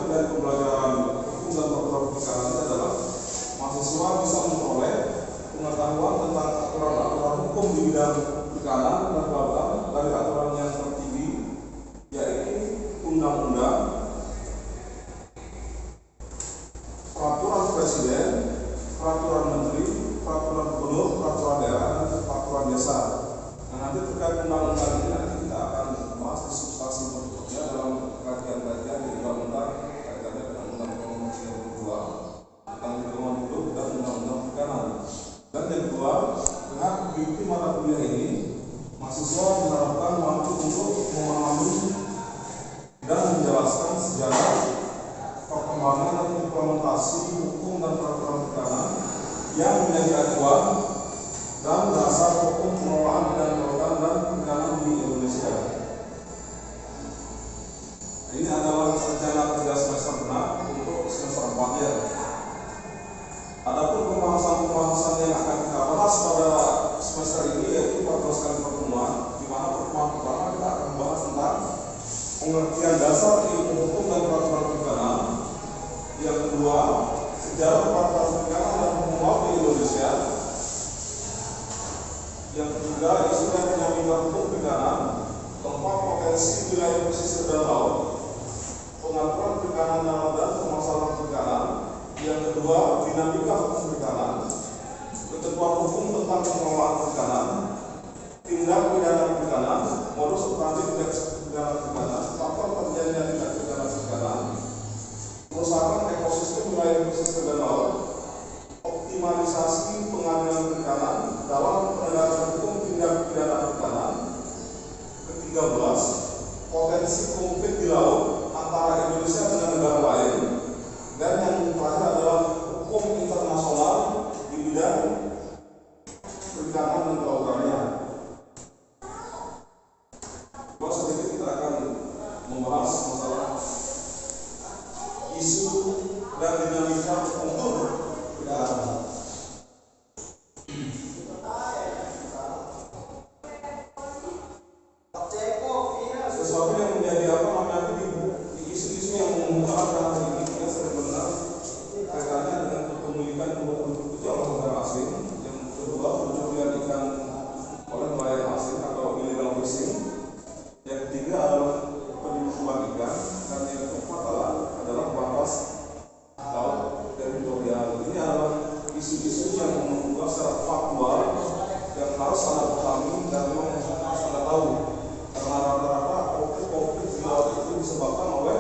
lanjut dari pembelajaran hukum dan peraturan perikanan adalah mahasiswa bisa memperoleh pengetahuan tentang aturan-aturan hukum di bidang perikanan dan kelautan dari aturan yang tertinggi, yaitu undang-undang, peraturan presiden, peraturan menteri, peraturan gubernur, peraturan daerah, dan peraturan desa. Nah, nanti terkait undang-undang ini nanti kita akan bahas di substansi berikutnya dalam kajian-kajian di undang-undang kaitannya dengan undang-undang nomor 32 tentang lingkungan hidup dan undang-undang perikanan. Dan yang kedua, dengan mengikuti mata kuliah ini, mahasiswa diharapkan mampu untuk memahami dan menjelaskan sejarah perkembangan dan implementasi hukum dan peraturan perikanan yang menjadi acuan dan dasar hukum pengelolaan bidang kelautan dan perikanan di Indonesia. Ini adalah rencana kerja semester genap untuk semester 4 ya. Adapun pembahasan yang akan kita bahas pada semester ini yaitu 14 kali pertemuan, di mana pertemuan pertama kita akan membahas tentang pengertian dasar ilmu hukum dan peraturan perikanan. Yang kedua, sejarah peraturan perikanan dan hukum laut di Indonesia. Yang ketiga, isu dan dinamika hukum perikanan. Keempat, potensi wilayah pesisir dan laut, pengaturan perikanan darat dan permasalahan perikanan. Yang kedua, dinamika hukum perikanan. Ketentuan hukum tentang pengelolaan perikanan, tindak pidana perikanan, modus operandi tindak pidana perikanan, faktor terjadinya tindak pidana perikanan, kerusakan ekosistem wilayah pesisir dan laut, optimalisasi pengadilan perikanan dalam penegakan hukum tindak pidana perikanan. Ke-13, potensi konflik di laut antara Indonesia dengan negara lain. Dan yang terakhir adalah hukum internasional di bidang perikanan dan kelautannya. Bahwa sedikit kita akan membahas masalah isu dan dinamika hukum perikanan. Sesuatu yang menjadi apa namanya di isu-isu yang mengungkapkan hari ini kita sering mendengar kaitannya dengan kepemilikan produk itu oleh negara asing. Yang kedua, pencurian ikan oleh nelayan asing atau illegal fishing. Yang ketiga adalah penipuan ikan, dan yang keempat adalah batas laut teritorial. Ini adalah isu-isu yang menurut secara faktual yang harus Anda pahami dan memang harus Anda tahu, karena rata-rata konflik di laut itu disebabkan oleh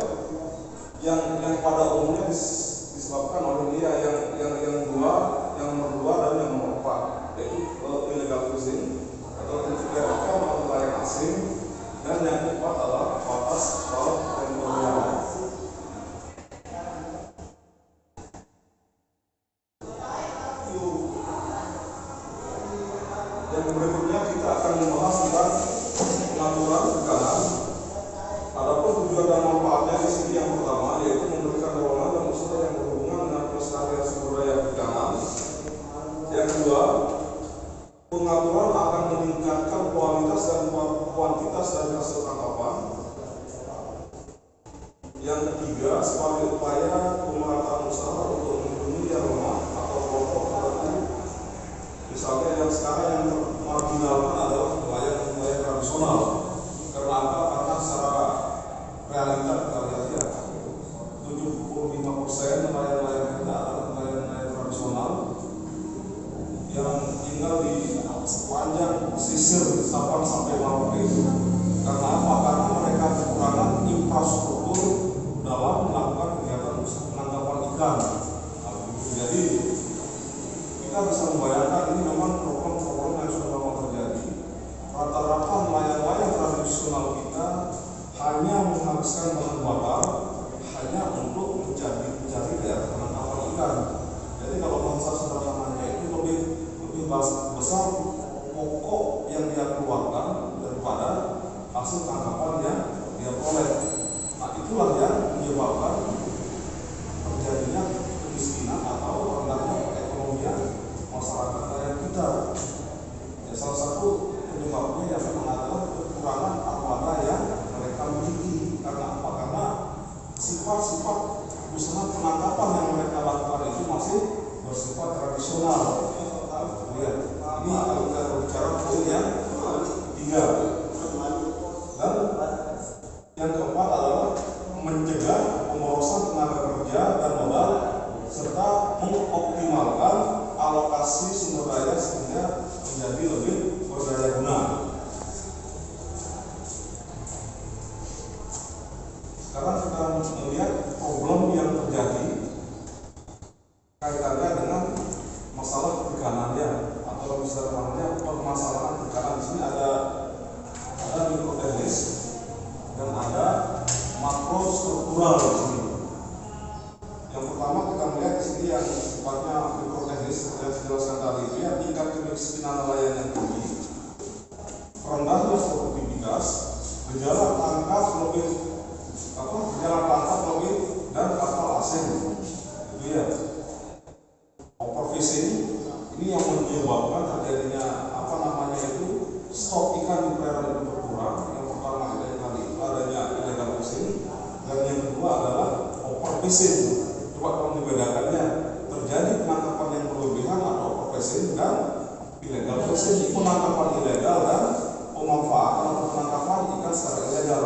yang pada umumnya disebabkan oleh dia yang nomor dua dan yang nomor 4, yaitu illegal fishing atau pencurian ikan oleh nelayan asing, dan yang keempat adalah batas laut teritorial. Yang berikutnya kita akan membahas tentang pengaturan perikanan. Adapun tujuan dan manfaatnya di sini yang pertama yaitu memberikan dorongan dan usaha yang berhubungan dengan pelestarian sumber daya perikanan. Yang kedua, pengaturan akan meningkatkan kualitas dan kuantitas dari hasil tangkapan. Yang ketiga, sebagai upaya pemerataan usaha untuk melindungi yang lemah atau kelompok tertentu. Misalnya yang sekarang yang termarginalkan adalah nelayan tradisional. Karena apa? Karena secara realita kita lihat ya, 75% nelayan-nelayan kita adalah nelayan-nelayan tradisional yang tinggal di sepanjang pesisir Sabang sampai Merauke. Karena apa? Karena mereka kekurangan infrastruktur dalam melakukan kegiatan penangkapan ikan. Jadi kita bisa membayangkan ini memang problem yang sudah lama terjadi. Rata-rata nelayan-nelayan tradisional kita hanya menghabiskan bahan bakar hanya untuk mencari daerah penangkapan ikan. Jadi kalau bahasa sederhananya itu lebih besar pokok yang dia keluarkan daripada hasil tangkapan yang dia peroleh. Nah, itulah yang menyebabkan terjadinya kemiskinan atau rendahnya perekonomian masyarakat nelayan kita. Ya, salah satu penyebabnya yang memang adalah kekurangan armada yang mereka miliki. Karena apa? Karena sifat sifat usaha penangkapan yang mereka lakukan itu masih bersifat tradisional. Lihat, ini kalau kita berbicara poin yang ketiga. Dan yang keempat adalah mencegah pemborosan tenaga kerja dan modal serta mengoptimalkan alokasi sumber daya sehingga menjadi lebih berdaya guna. Sekarang kita melihat problem yang terjadi kaitannya dengan masalah tekanannya atau misalnya permasalahan tekanan. Di sini ada mikroteknis dan ada makro struktural di sini. Yang pertama kita melihat di sini yang sifatnya mikroteknis yang dijelaskan tadi itu ya, tingkat kemiskinan nelayan yang tinggi, rendahnya produktivitas, gejala tangkap lebih dan kapal asing. Itu ya. Overfishing ini yang menyebabkan terjadinya stok ikan di perairan itu berkurang. Yang pertama yang tadi itu adanya illegal fishing, dan yang kedua adalah overfishing. Coba kalau dibedakannya, terjadi penangkapan yang berlebihan atau overfishing dan illegal fishing. Penangkapan ilegal dan pemanfaatan atau penangkapan ikan secara ilegal.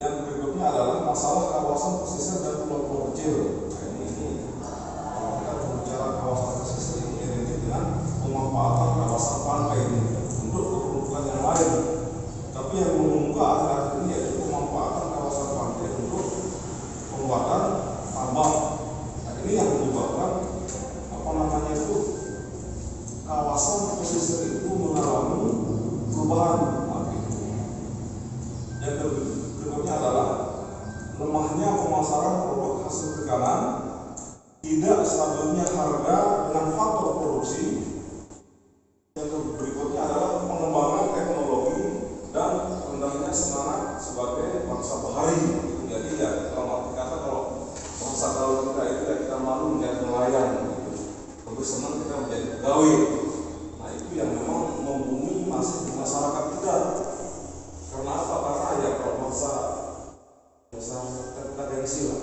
Yang berikutnya adalah masalah kawasan pesisir dan pulau-pulau kecil. Pemanfaatan kawasan pantai ini untuk keperluan yang lain, tapi yang mengemuka akhir-akhir ini yaitu pemanfaatan kawasan pantai untuk pembuatan tambang. Nah, ini yang menyebabkan kawasan pesisir itu mengalami perubahan. Yang berikutnya adalah lemahnya pemasaran produk hasil perikanan, tidak stabilnya harga dengan faktor produksi. Yang berikutnya adalah pengembangan teknologi dan rendahnya semangat sebagai bangsa bahari. Jadi ya, kalau bangsa gaul kita itu ya, kita malu menjadi nelayan, lebih senang kita menjadi pegawai. Nah itu yang memang membumi masih di masyarakat kita. Karena apa? Karena ya kalau bangsa kita gengsi lah.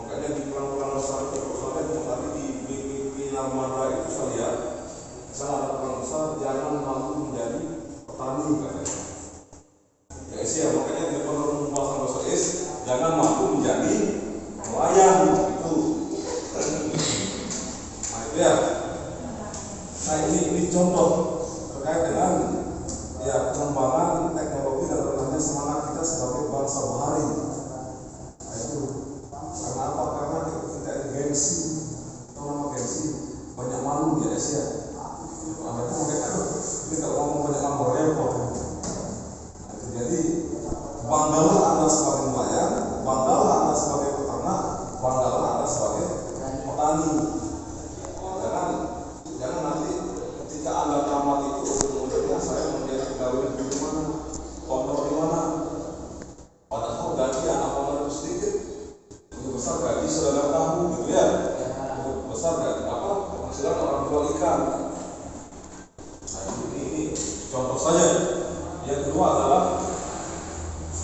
Makanya di pulang-pulang besar itu, soalnya tadi di Narmada itu saya lihat, saya ada pulang besar, jangan malu menjadi petani katanya. Ya ya, makanya di depan bahasa bahasa jangan malu menjadi nelayan itu. Nah itu ya. Nah ini contoh terkait dengan ya pengembangan teknologi dan rendahnya semangat kita sebagai bangsa bahari. Nah itu karena apa? Karena kita gengsi, nama gengsi banyak malu ya ya. Ini kalau ngomong banyak malu repot. Nah, jadi banggalah Anda sebagai nelayan, banggalah Anda sebagai peternak, banggalah Anda sebagai petani. Jangan nanti ketika Anda tamat itu kemudian saya menjadi pegawai di mana, kotor di mana. Padahal gaji anak kotor itu sedikit, lebih besar gaji saudara tahu gitu ya. Lebih besar gaji apa? Penghasilan orang jual ikan. Nah ini contoh saja. Yang kedua adalah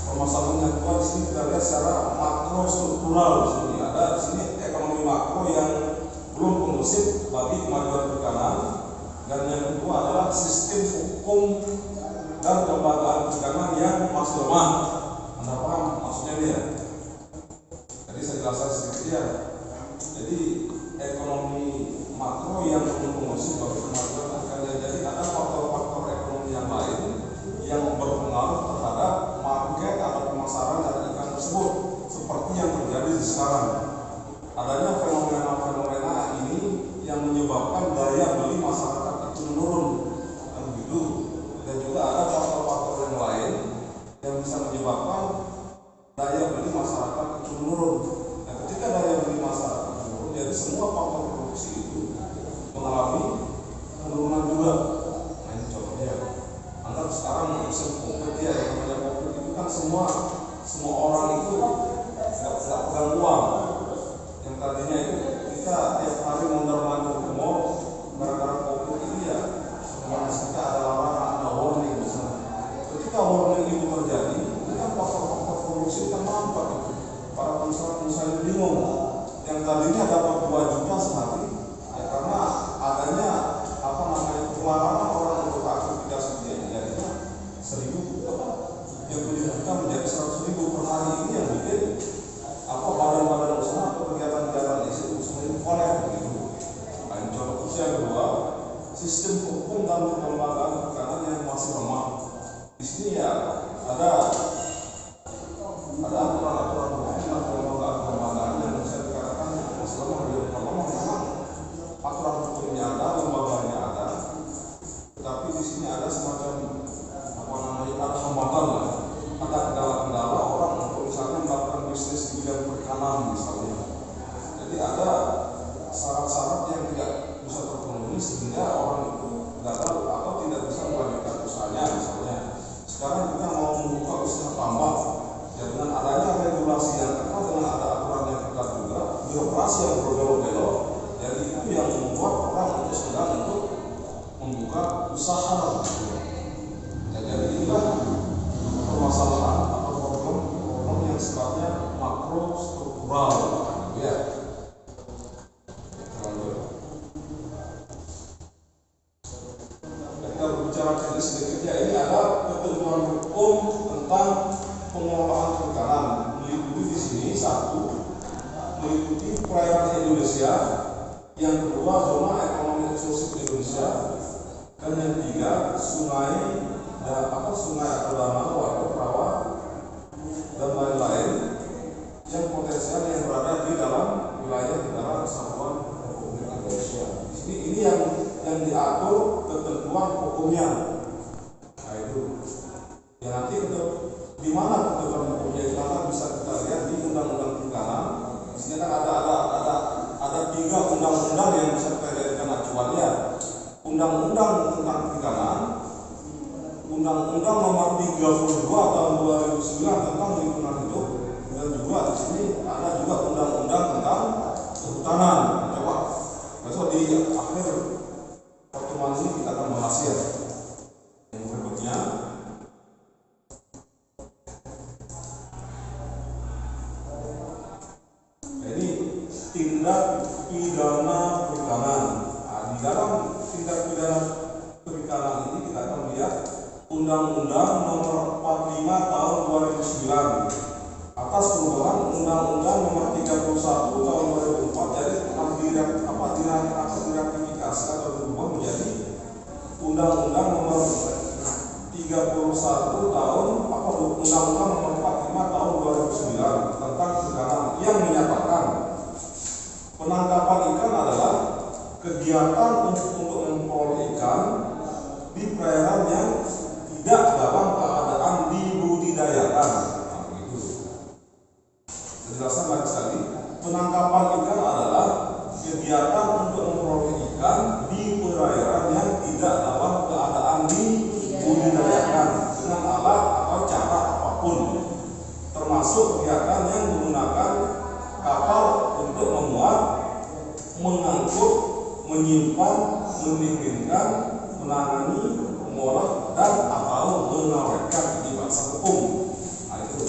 permasalahan yang kedua di sini kita lihat secara makro struktural. Di sini ada di sini ekonomi makro yang belum kondusif bagi kemajuan perikanan, dan yang kedua adalah sistem hukum dan kelembagaan perikanan yang masih lemah. Anda paham maksudnya ini ya? Jadi saya jelaskan sedikit ya. Jadi ekonomi makro yang belum kondusif bagi kemajuan perikanan. Jadi ada faktor-faktor ekonomi yang lain yang berpengaruh terhadap market atau pemasaran dari ikan tersebut, seperti yang terjadi di sekarang. Adanya fenomena-fenomena ini yang menyebabkan daya beli masyarakat itu menurun, dan begitu. Dan juga ada faktor-faktor yang lain yang bisa menyebabkan daya beli masyarakat itu menurun. Dan ketika daya beli masyarakat menurun, jadi semua faktor produksi itu mengalami penurunan juga. Nah ini contohnya. Anda sekarang musim COVID ya, yang namanya COVID itu kan semua orang itu nggak pegang uang. Yang tadinya itu kita tiap hari mondar-mandir ke mall, gara-gara COVID ini ya semuanya kita ada larangan, ada warning di sana. Ketika warning itu terjadi, kita cepat itu. Para pengusaha ini bingung. Yang tadinya dapat 2 juta sehari, ya karena adanya pelarangan orang untuk aktivitas dia, jadinya 1.000 yang 7 juta menjadi 100.000 per hari. Ini yang bikin badan-badan usaha atau kegiatan-kegiatan itu semakin connect begitu. Nah, ini contoh khusus yang kedua, sistem hukum dan kelembagaan perikanan yang masih lemah. Di sini ya ada aturan-aturan hukum dan kelembagaan yang bisa dikatakan masih lemah. Memang aturan hukumnya ada, lembaganya ada, tetapi di sini ada semacam ada hambatan lah, ada kendala-kendala orang untuk misalnya melakukan bisnis di bidang perikanan misalnya. Jadi ada syarat-syarat yang tidak bisa terpenuhi sehingga orang itu gagal atau tidak bisa melanjutkan usahanya misalnya. Sekarang kita mau membuka usaha tambak, ya dengan adanya regulasi yang ketat, dengan ada aturan yang ketat juga, birokrasi yang berbelok-belok, jadi itu yang membuat orang untuk sedang untuk membuka usaha. Jadi inilah permasalahan atau problem yang sifatnya makro struktural, ya. Kita berbicara teknis sedikitnya, ini ada ketentuan hukum tentang pengelolaan perikanan. Meliputi di sini satu, meliputi perairan Indonesia, yang kedua zona ekonomi eksklusif Indonesia, dan yang ketiga sungai atau danau, waduk, rawa, dan lain-lain yang potensial yang berada di dalam wilayah negara kesatuan Republik Indonesia. Di sini ini yang diatur ketentuan hukumnya. Nah itu. Ya nanti di mana ketentuan hukumnya itu akan bisa kita lihat di Undang-Undang Perikanan. Di sini kan ada 3 undang-undang yang bisa kita jadikan acuannya. Undang-Undang tentang perikanan, Undang-Undang Nomor 32 Tahun 2009 tentang lingkungan hidup, dan juga di sini ada juga Undang-Undang tentang kehutanan. Coba besok di akhir pertemuan ini kita akan bahas ya. Yang berikutnya, ini tindak pidana perikanan. Nah, di dalam tindak pidana perikanan ini kita akan melihat Undang-Undang Nomor 45 Tahun 2009 atas perubahan Undang-Undang Nomor 31 Tahun 2004. Jadi diratifikasi atau berubah menjadi Undang-Undang Nomor 31 Tahun Undang-Undang Nomor 45 Tahun 2009 tentang perikanan yang menyatakan penangkapan ikan adalah kegiatan untuk memperoleh ikan di perairan yang tidak dalam keadaan dibudidayakan. Nah, begitu. Penjelasan lagi sekali, penangkapan ikan adalah kegiatan untuk memperoleh ikan di perairan yang tidak dalam keadaan dibudidayakan dengan alat atau cara apapun, termasuk kegiatan yang menggunakan kapal untuk memuat, mengangkut, menyimpan, mendinginkan, menangani, mengolah, dan atau mengawetkan di bahasa hukum. Nah itu.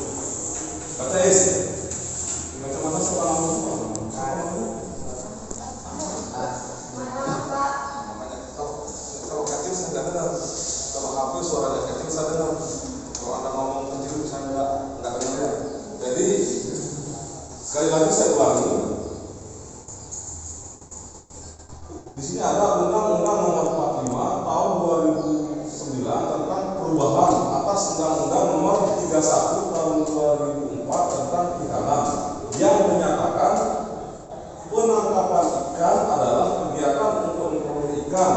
Baca ya sih. Baca seorang hukum. Kalau kecil saya nggak dengar. Kalau HP suaranya kecil saya dengar. Kalau Anda ngomong kecil saya nggak dengar. Jadi sekali lagi saya ulangi. Di sini ada Undang-Undang Nomor 45 Tahun 2009 tentang perubahan atas Undang-Undang Nomor 31 Tahun 2004 tentang perikanan yang menyatakan penangkapan ikan adalah kegiatan untuk memperoleh ikan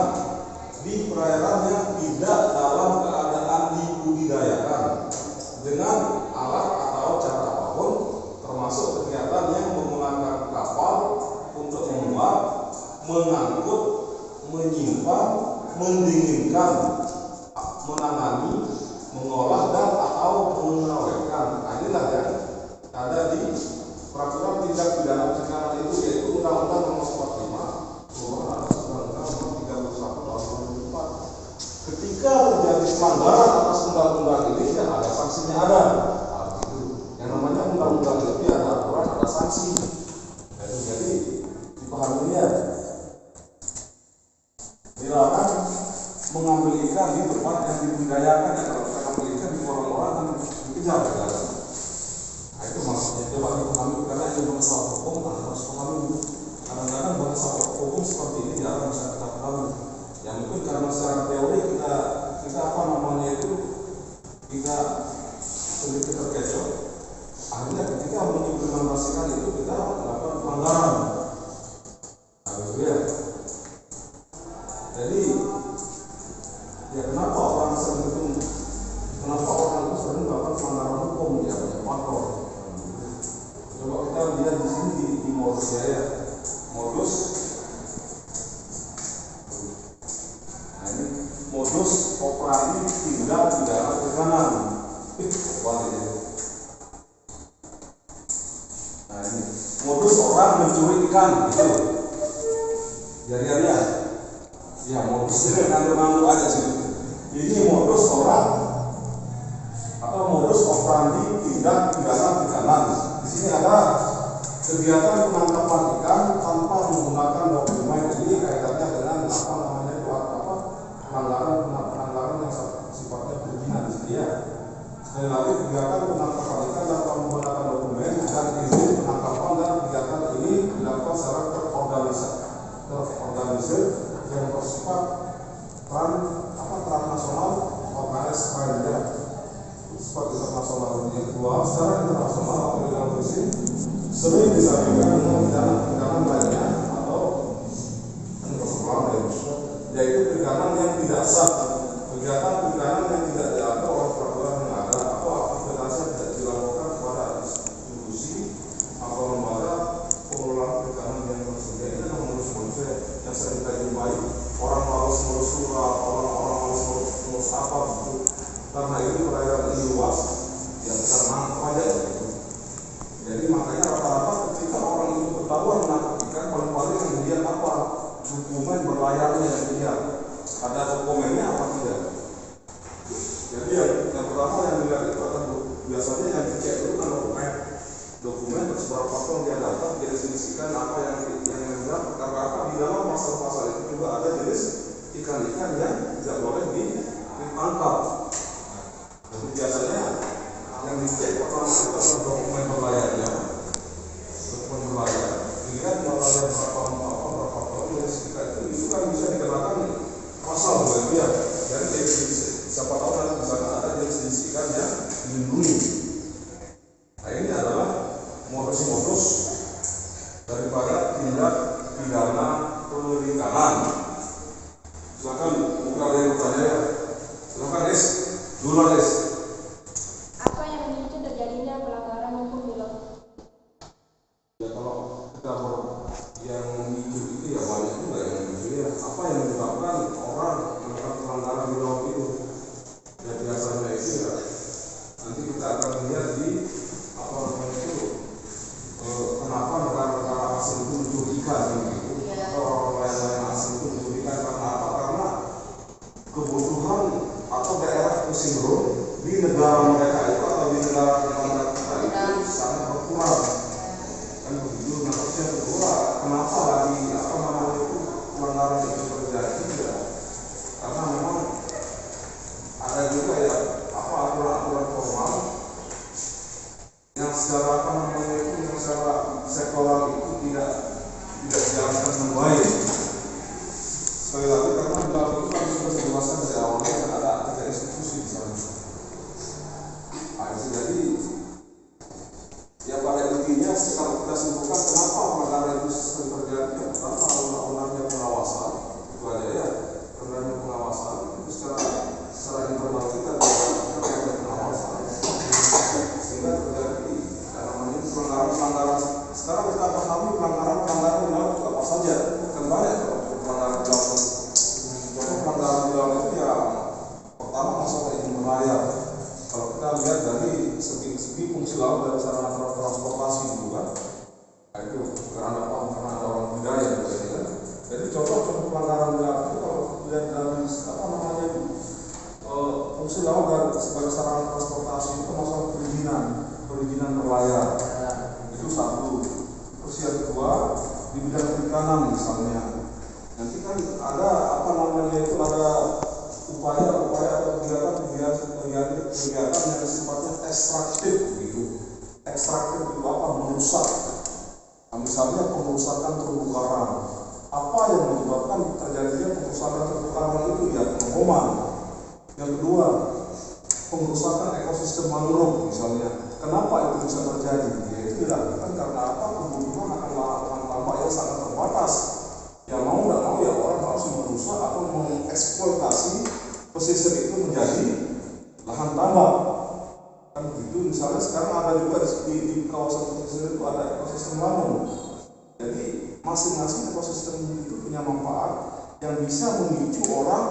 di perairan yang tidak dalam keadaan dibudidayakan dengan alat atau cara apapun, termasuk kegiatan yang menggunakan kapal untuk memuat, mengangkut, menyimpan, mendinginkan, menangani, mengolah, dan atau mengawetkan. Nah, inilah yang ada di peraturan tindak pidana perikanan itu, yaitu Undang-Undang Nomor 45 perubahan atas Undang-Undang Nomor 31 Tahun 2004. Ketika terjadi udah kita apa namanya itu kita sedikit terkecoh. Akhirnya ketika mengimplementasikan itu kita melakukan pelanggaran. Nah, gitu ya. Jadi ya kenapa orang itu sering melakukan pelanggaran hukum ya banyak faktor. Coba kita lihat di sini di modusnya ya. Modus. Nah, ini modus operandi tindak pidana perikanan. Nah, ini modus orang mencuri ikan gitu. Jari-jarian. Ya modusnya nganggur-nganggur aja sih. Ini modus orang atau modus operandi tindak pidana perikanan. Di sini ada kegiatan penangkapan ikan tanpa menggunakan dokumen. Ini kaitannya dengan apa namanya itu pelanggaran yang sifatnya perizinan di sini ya. Sekali lagi kegiatan penangkapan ikan tanpa menggunakan dokumen dan izin penangkapan dan kegiatan ini dilakukan secara terorganisir yang bersifat transnasional, organisasi lainnya sifat internasional. Yang kedua, secara internasional atau dalam prinsip sering disampaikan dengan pidana lainnya atau yaitu perikanan yang tidak sah, kegiatan perikanan yang tidak diatur oleh peraturan yang ada atau aktivitas yang tidak dilakukan kepada institusi atau lembaga pengelolaan perikanan yang tersedia. Ini adalah modus-modus yang sering kita jumpai. Orang malas ngurus surat, orang malas ngurus apa gitu. Karena ini perairan ini luas, ya kita nangkep aja gitu. Jadi makanya rata-rata ketika orang itu ketahuan menangkap ikan, paling-paling yang dilihat apa? Dokumen berlayarnya yang dilihat. Ada dokumennya apa tidak? Jadi yang pertama yang dilihat itu akan biasanya yang dicek itu kan dokumen terus berapa tahun dia datang, dia definisikan apa yang dilihat. Karena di dalam pasal-pasal itu juga ada jenis ikan-ikan yang tidak boleh ditangkap. Jadi biasanya yang dicek pertama itu adalah dokumen berlayarnya. Dokumen berlayar dilihat berlayar berapa tahun itu kan bisa dikenakan pasal begitu ya. Jadi siapa tahu nanti di sana ada definisikan yang dilindungi. Nah, ini adalah modus-modus daripada tindak pidana perikanan. Silakan buka yang bertanya ya. Silakan Les, duluan Les. Apa yang memicu terjadinya pelanggaran hukum di laut? Ya kalau kita yang memicu itu ya banyak juga yang memicu ya. Apa yang menyebabkan orang melakukan pelanggaran di laut itu? Ya biasanya itu ya. Nanti kita akan lihat di apa namanya itu kenapa negara-negara asing itu mencuri ikan gitu. Atau orang lain asing itu mencuri ikan karena apa? Karena kebutuhan atau daerah sindrom di negara mereka itu atau di negara tetangga kita itu sangat berkurang. Kan begitu. Nah, terus yang kedua, kenapa lagi apa namanya itu pelanggaran itu terjadi ya? Karena memang ada juga ya apa aturan-aturan formal yang secara apa namanya itu yang secara sektoral itu tidak dijalankan dengan baik. Sekali lagi karena dalam itu kan sudah dijelaskan dari awalnya kan ada 3 institusi di sana. Nah, jadi ya pada intinya kalau kita simpulkan kenapa pelanggaran itu sering terjadi, ya pertama rendahnya pengawasan itu aja ya, rendahnya pengawasan itu secara internal kita terkait dengan pengawasan sehingga terjadi yang namanya pelanggaran. Sekarang kita pahami pelanggaran di laut itu apa saja, kan banyak pelanggaran di laut. Contoh pelanggaran di laut itu ya pertama masalah izin berlayar. Kalau kita lihat dari segi fungsi laut dari sarana transportasi gitu kan, nah itu karena ada orang budaya gitu kan. Jadi contoh pelanggaran di laut itu kalau lihat dari apa namanya itu fungsi laut dan sebagai sarana transportasi itu masalah perizinan berlayar itu satu. Terus yang kedua di bidang perikanan misalnya, nanti kan ada apa namanya itu ada upaya atau kegiatan yang sifatnya ekstraktif gitu. Ekstraktif itu apa? Merusak. Nah, misalnya pengerusakan terumbu karang. Apa yang menyebabkan terjadinya pengerusakan terumbu karang itu ya pengeboman. bisa terjadi? Yaitu dilakukan karena apa? Kebutuhan akan lahan tambak yang sangat terbatas. Ya mau nggak mau ya orang harus merusak atau mengeksploitasi pesisir itu menjadi lahan tambak. Kan begitu. Misalnya sekarang ada juga di kawasan pesisir itu ada ekosistem Lanung. Jadi masing-masing ekosistem itu punya manfaat yang bisa memicu orang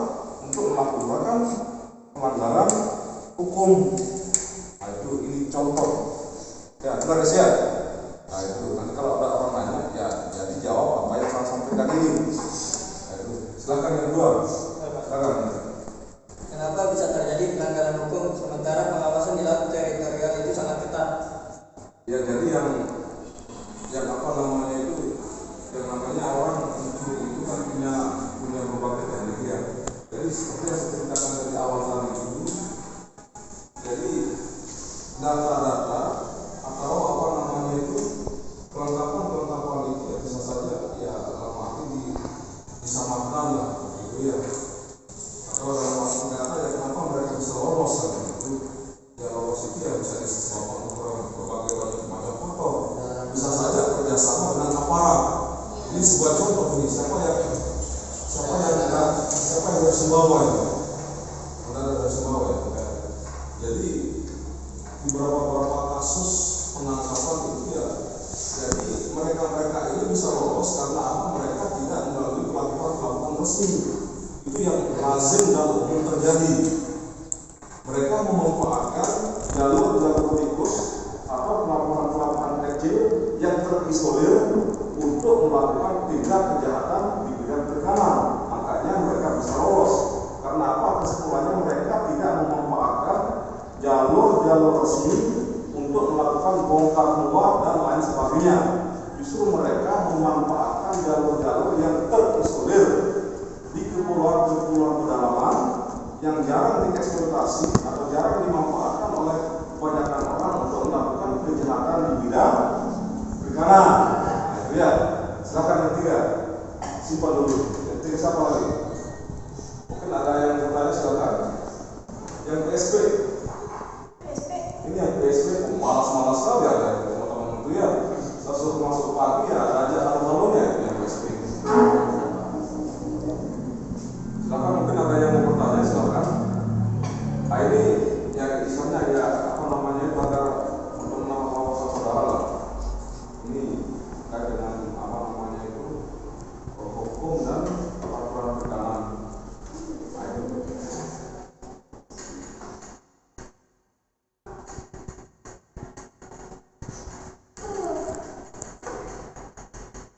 untuk melakukan pelanggaran hukum. Nah itu ini contoh. Ya, benar guys ya. Nah itu nanti kalau ada orang nanya ya jadi jawab apa yang saya sampaikan ini. Nah, itu. Silakan yang kedua. Silakan. Kenapa bisa terjadi pelanggaran hukum sementara pengawasan di laut teritorial itu sangat ketat? Ya jadi yang apa namanya itu, yang namanya orang mencuri itu kan punya berbagai teknik ya. Jadi seperti yang saya ceritakan dari awal tadi itu, jadi data-data atau apa namanya itu kelengkapan itu ya bisa saja ya dalam arti disamakan lah gitu ya. Atau dalam arti ternyata ya kenapa mereka bisa lolos kan itu ya, lolos itu ya bisa disebabkan berbagai macam faktor. Bisa saja kerjasama dengan aparat. Ini sebuah contoh ini siapa yang dari Sumbawa itu, dari Sumbawa itu. Jadi di beberapa kasus penangkapan itu ya, jadi mereka ini bisa lolos karena apa? Mereka tidak melalui pelabuhan resmi. Itu yang lazim dan umum terjadi. Mereka memanfaatkan jalur tikus atau pelabuhan kecil yang terisolir untuk melakukan tindak kejahatan di bidang perikanan. Makanya mereka bisa lolos. Karena apa? Kesimpulannya mereka tidak memanfaatkan jalur resmi untuk melakukan bongkar muat dan lain sebagainya. Justru mereka memanfaatkan jalur-jalur yang terisolir di kepulauan pedalaman yang jarang dieksploitasi atau jarang dimanfaatkan oleh kebanyakan orang untuk melakukan kejahatan di bidang perikanan. Nah, itu ya. Silakan yang ketiga. Simpan dulu. Yang ketiga siapa lagi? Mungkin ada yang bertanya, silakan. Yang PSP. Ini yang PSP malas-malas sekali ada teman-teman itu ya. Saya suruh masuk pagi ya aja halu-halunya yang PSP. Silakan, mungkin ada yang mau bertanya, silakan. Nah ini yang istilahnya ya apa namanya itu agar untuk menambah wawasan saudara lah. Ini terkait dengan apa namanya itu hukum dan peraturan perikanan. Nah itu.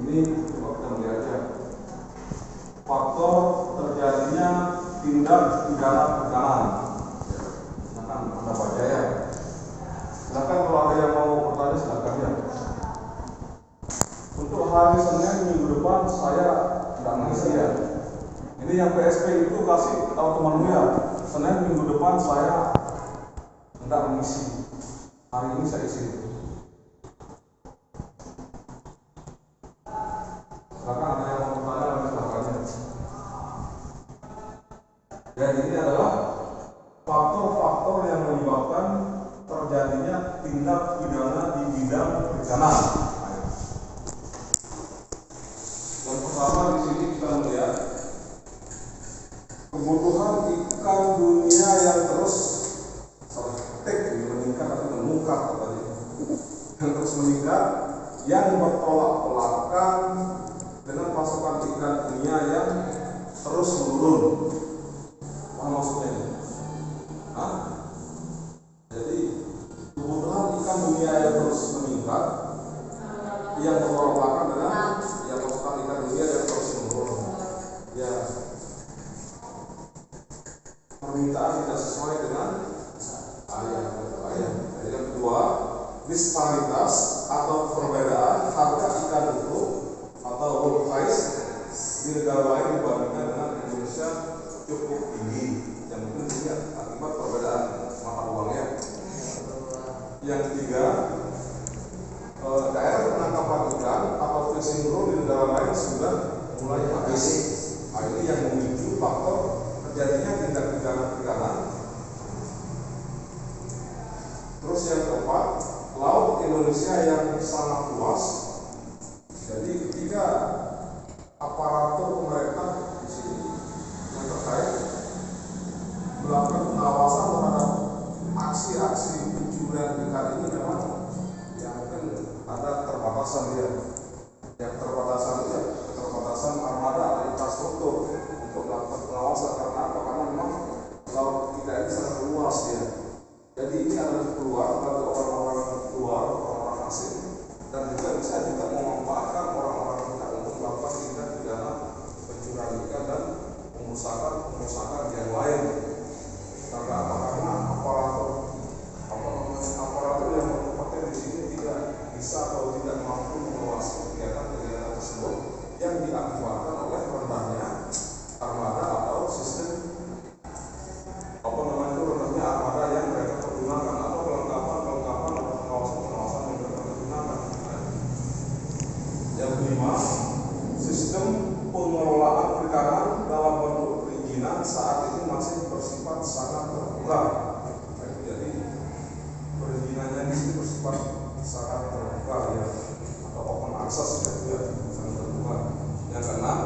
Ini coba kita melihat aja faktor terjadinya tindak pidana perikanan. Silakan Anda baca ya. Silakan kalau ada yang mau bertanya silakan ya. Untuk hari Senin minggu depan saya tidak mengisi ya. Ini yang PSP itu kasih tahu teman ya. Senin minggu depan saya tidak mengisi. Hari ini saya isi. Silakan ada yang mau bertanya silakan ya. Dan ini adalah faktor-faktor yang menyebabkan terjadinya tindak pidana di bidang perikanan. Yang pertama di sini kita melihat kebutuhan ikan dunia yang terus meningkat atau meningkat tadi, yang terus meningkat, yang bertolak belakang dengan pasokan ikan dunia yang terus menurun. Apa maksudnya ini? Jadi kebutuhan ikan dunia yang terus meningkat, yang bertolak belakang dengan yang pasokan ikan dunia yang terus menurun. Ya, permintaan tidak sesuai dengan ayam. Jadi yang kedua, disparitas atau perbedaan harga ikan hidup atau world price di negara lain dibandingkan dengan Indonesia cukup tinggi. Yang mungkin ini akibat perbedaan mata uangnya. Yang ketiga, daerah penangkapan ikan atau fishing ground di negara lain sudah mulai habis. Nah, ini yang memicu faktor terjadinya tindak pidana perikanan. Terus yang keempat, laut Indonesia yang sangat luas. Jadi ketika aparatur pemerintah di sini yang terkait melakukan pengawasan terhadap aksi-aksi pencurian ikan ini, memang yang mungkin ada keterbatasan dia. Yang keterbatasan itu keterbatasan armada atau infrastruktur untuk melakukan pengawasan. Karena apa? Karena memang laut kita ini sangat luas dia. Jadi ini adalah keluar bagi orang-orang luar, orang-orang asing, dan juga bisa juga memanfaatkan orang-orang kita untuk melakukan tindak pidana pencurian ikan dan pengusakan yang lain. Karena apa? Karena aparatur yang berkompetensi di sini tidak bisa atau tidak mampu mengawasi kegiatan-kegiatan tersebut yang diakibatkan oleh rendahnya armada atau sistem rendahnya armada yang mereka pergunakan atau kelengkapan atau pengawasan yang mereka pergunakan. Yang kelima, sistem pengelolaan perikanan dalam bentuk perizinan saat ini masih bersifat sangat terbuka. Jadi perizinannya ini bersifat sangat terbuka ya, atau open access ya, sangat terbuka. Yang keenam,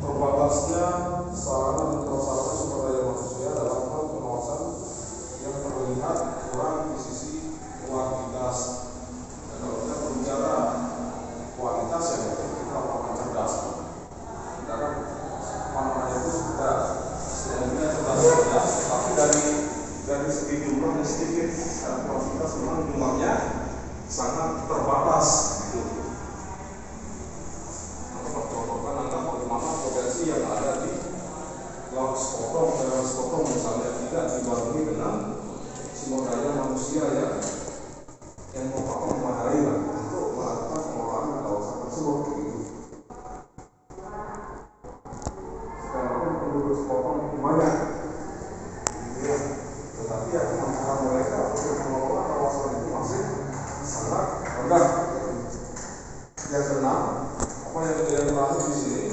terbatasnya sarana dan prasarana sumber daya manusia dalam hal pengawasan yang terlihat kurang di sisi kuantitas. Dan kalau kita berbicara kualitas ya, kita akan cerdas. Kita kan mana itu sudah setidaknya cerdas, tapi dari segi jumlahnya sedikit, secara kuantitas memang jumlahnya sangat terbatas. Gitu. Untuk contohkan angka bagaimana potensi yang ada di laut Sekotong misalnya tidak dibarengi dengan sumber daya manusia yang merupakan memadai untuk melakukan pengelolaan kawasan tersebut. Gitu. Sekarang penduduk Sekotong itu banyak, gitu ya. Tetapi ya kemampuan mereka untuk mengelola kawasan itu masih sangat rendah. Yang keenam, apa yang terakhir di sini,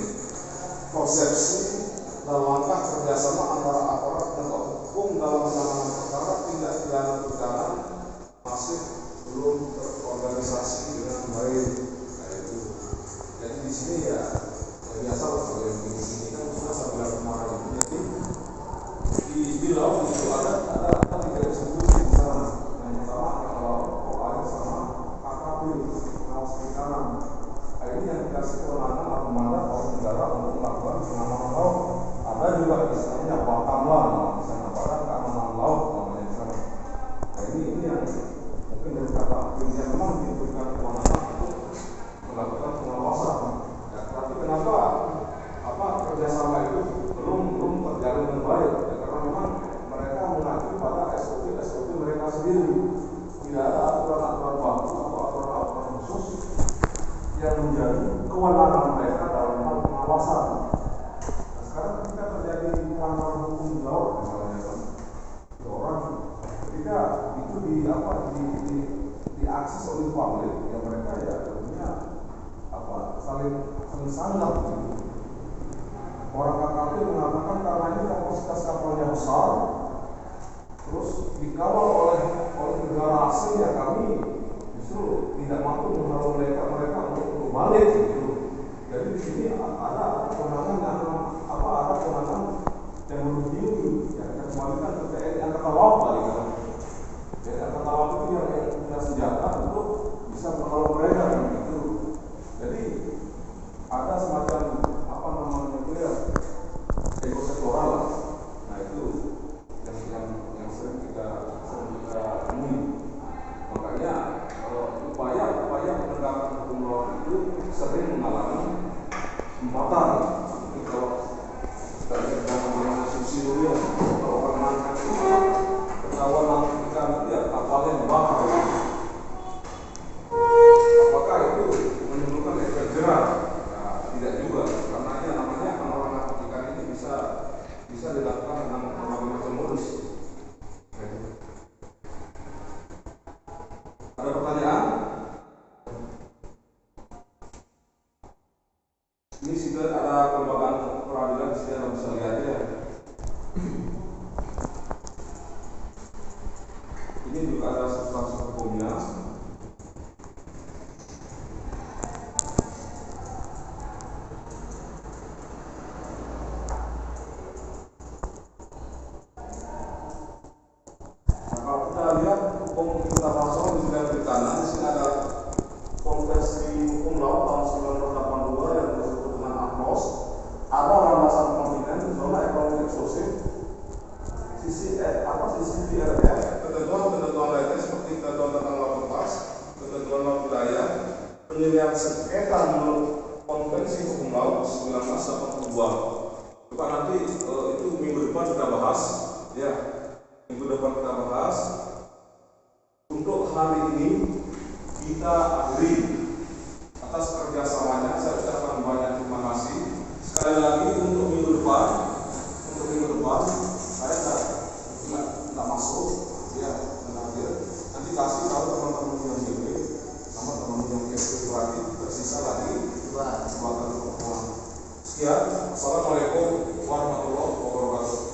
konsepsi dan langkah kerjasama antara aparat penegak hukum dalam penanganan perkara tindak pidana perikanan masih belum terorganisasi dengan baik. Nah, itu. Jadi di sini ya biasa kalau yang di sini kan sudah sampai kemarin itu. Jadi di laut itu ada tiga institusi di sana. Yang pertama adalah OAI sama KKP, pengawas perikanan. Nah, ini yang dikasih kewenangan atau mandat oleh negara untuk melakukan pengamanan laut. Ada juga istilahnya Bakamla, misalnya Badan Keamanan Laut namanya di sana. Nah, ini yang mungkin dari kata yang memang diberikan kewenangan untuk melakukan pengawasan. Ya, tapi kenapa kerjasama itu belum terjalin dengan baik? Ya, karena memang mereka mengacu pada SOP mereka sendiri. Tidak ada aturan-aturan baku atau aturan-aturan khusus yang menjadi kewenangan mereka dalam hal pengawasan. Sekarang ketika terjadi pelanggaran hukum di laut, misalnya orang ketika itu diakses oleh publik, ya mereka ya tentunya saling sanggap gitu. Orang KKP mengatakan karena ini kapasitas kapalnya besar, terus dikawal oleh negara asing, ya kami justru tidak mampu menghalau mereka untuk balik gitu. Jadi di sini ada kewenangan yang lebih tinggi, ya kita kembalikan ke TNI Angkatan Laut kali kan. Jadi Angkatan Laut itu yang punya senjata untuk bisa menghalau mereka gitu. Jadi ada semacam ekosektoral. Nah itu yang sering kita temui. Makanya upaya penegakan hukum laut itu sering mengalami hambatan. penyelesaian sengketa menurut Konvensi Hukum Laut 1982. Bukan nanti itu minggu depan kita bahas, ya. Minggu depan kita bahas. Untuk hari ini kita akhiri. Atas kerjasamanya saya ucapkan banyak terima kasih. Sekali lagi untuk minggu depan saya tidak masuk, ya, mengambil. Nanti kasih tahu teman-teman yang JP, sama teman-teman yang KSP berarti tersisa lagi dua kali pertemuan. Sekian, assalamualaikum warahmatullahi wabarakatuh.